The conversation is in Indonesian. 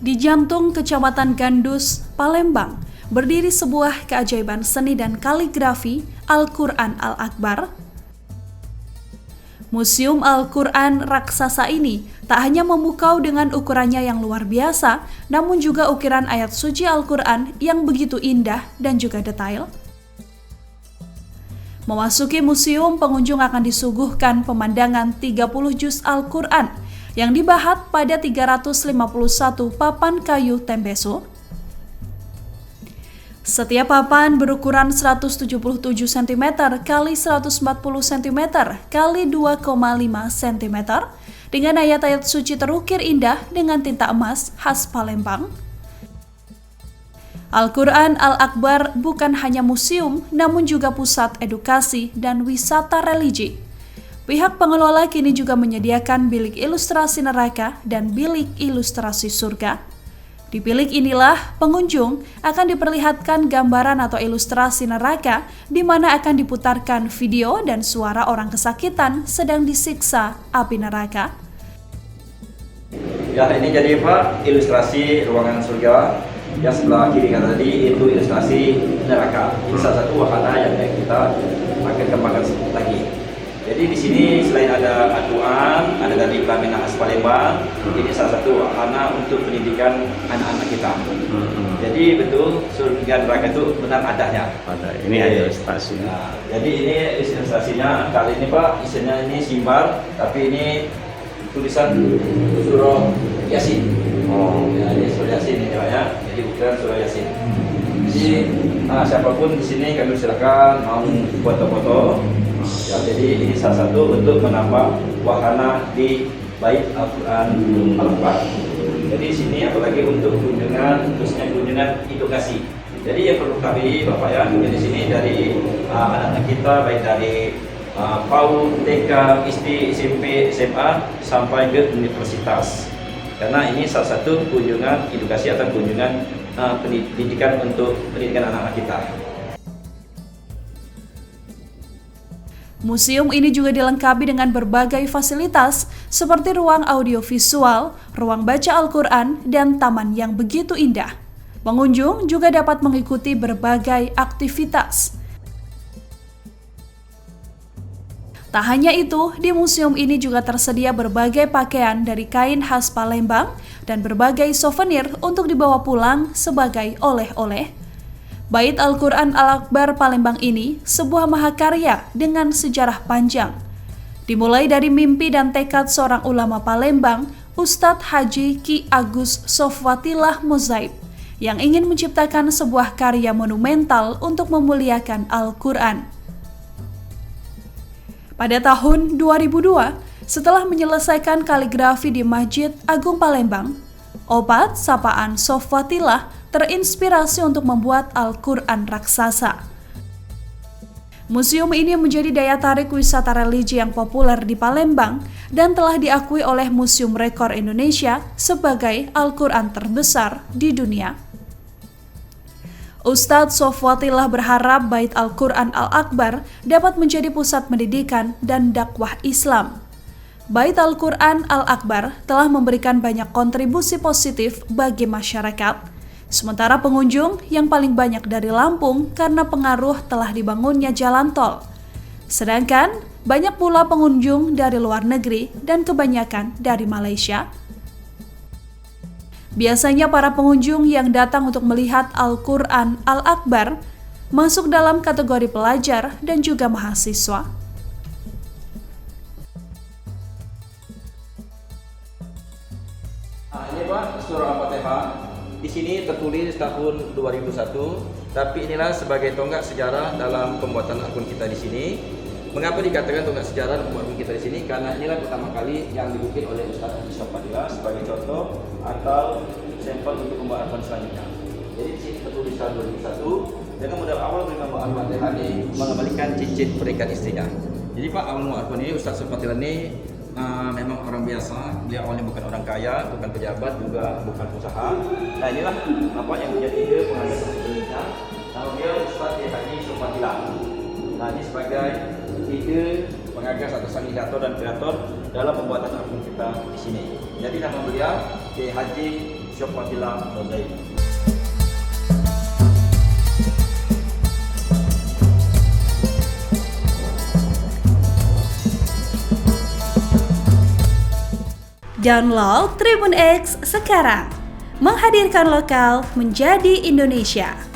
Di jantung Kecamatan Gandus, Palembang, berdiri sebuah keajaiban seni dan kaligrafi Al-Quran Al-Akbar. Museum Al-Quran raksasa ini tak hanya memukau dengan ukurannya yang luar biasa, namun juga ukiran ayat suci Al-Quran yang begitu indah dan juga detail. Memasuki museum, pengunjung akan disuguhkan pemandangan 30 juz Al-Quran yang dibahat pada 351 papan kayu tembeso. Setiap papan berukuran 177 cm x 140 cm x 2,5 cm dengan ayat-ayat suci terukir indah dengan tinta emas khas Palembang. Al-Quran Al-Akbar bukan hanya museum, namun juga pusat edukasi dan wisata religi. Pihak pengelola kini juga menyediakan bilik ilustrasi neraka dan bilik ilustrasi surga. Di bilik inilah pengunjung akan diperlihatkan gambaran atau ilustrasi neraka, di mana akan diputarkan video dan suara orang kesakitan sedang disiksa api neraka. Ya, ini jadi Pak, ilustrasi ruangan surga. Yang sebelah kiri kan tadi itu ilustrasi neraka. Ini salah satu wahana yang kita akan kembangkan lagi. Jadi di sini selain ada Al-Quran, ada dari Plamina khas Palembang, ini salah satu wahana untuk pendidikan anak-anak kita. Jadi betul surga neraka itu benar adanya. Ini ada ilustrasi. Nah, jadi ini ilustrasinya kali ini Pak, isinya ini simbar, tapi ini tulisan surah Yasin. Ya, ini surah Yasin ini Pak ya. Jadi bukan surah Yasin. Jadi siapapun di sini kami silakan mau foto-foto. Ya, jadi ini salah satu untuk menambah wahana di Bait Al-Quran Al-Akbar. Jadi di sini apalagi untuk kunjungan, khususnya kunjungan edukasi. Jadi yang perlu kami Bapak ya, di sini dari anak-anak kita baik dari PAUD, TK, SD, SMP, SMA sampai ke universitas. Karena ini salah satu kunjungan edukasi atau kunjungan pendidikan untuk pendidikan anak-anak kita. Museum ini juga dilengkapi dengan berbagai fasilitas seperti ruang audiovisual, ruang baca Al-Quran, dan taman yang begitu indah. Pengunjung juga dapat mengikuti berbagai aktivitas. Tak hanya itu, di museum ini juga tersedia berbagai pakaian dari kain khas Palembang dan berbagai souvenir untuk dibawa pulang sebagai oleh-oleh. Bait Al-Quran Al-Akbar Palembang ini sebuah mahakarya dengan sejarah panjang. Dimulai dari mimpi dan tekad seorang ulama Palembang, Ustadz Haji Ki Agus Sofwatillah Mozaib, yang ingin menciptakan sebuah karya monumental untuk memuliakan Al-Quran. Pada tahun 2002, setelah menyelesaikan kaligrafi di Masjid Agung Palembang, Opat sapaan Sofwatillah terinspirasi untuk membuat Al-Quran raksasa. Museum ini menjadi daya tarik wisata religi yang populer di Palembang dan telah diakui oleh Museum Rekor Indonesia sebagai Al-Quran terbesar di dunia. Ustadz Sofwatillah berharap Bait Al-Quran Al-Akbar dapat menjadi pusat pendidikan dan dakwah Islam. Bait Al-Quran Al-Akbar telah memberikan banyak kontribusi positif bagi masyarakat. Sementara pengunjung yang paling banyak dari Lampung karena pengaruh telah dibangunnya jalan tol. Sedangkan banyak pula pengunjung dari luar negeri dan kebanyakan dari Malaysia. Biasanya para pengunjung yang datang untuk melihat Al-Quran Al-Akbar masuk dalam kategori pelajar dan juga mahasiswa. Ini Pak, surah Al-Fatihah. Di sini tertulis tahun 2001, tapi inilah sebagai tonggak sejarah dalam pembuatan akun kita di sini. Mengapa dikatakan tonggak sejarah dalam akun kita di sini? Karena inilah pertama kali yang dibikin oleh Ustadz Haji Sofwatillah sebagai contoh atau sampel untuk pembuatan akun selanjutnya. Jadi di sini tertulis tahun 2001 dengan modal awal membuat Al-Fatihah ini mengembalikan cincin pernikahan istrinya. Jadi Pak, awal membuat akun ini Ustadz Sofwatillah ini memang orang biasa, dia awalnya bukan orang kaya, bukan pejabat, juga bukan pengusaha. Nah inilah apa yang menjadi ide pengajar sebelumnya. Nama dia Ustadz Haji Sofwatillah. Nah ini sebagai ide pengagas atau sang ideator dan kreator dalam pembuatan akun kita di sini. Jadi nama beliau Kiai Haji Syofatillah Mozaim. Download Tribun X sekarang, menghadirkan lokal menjadi Indonesia.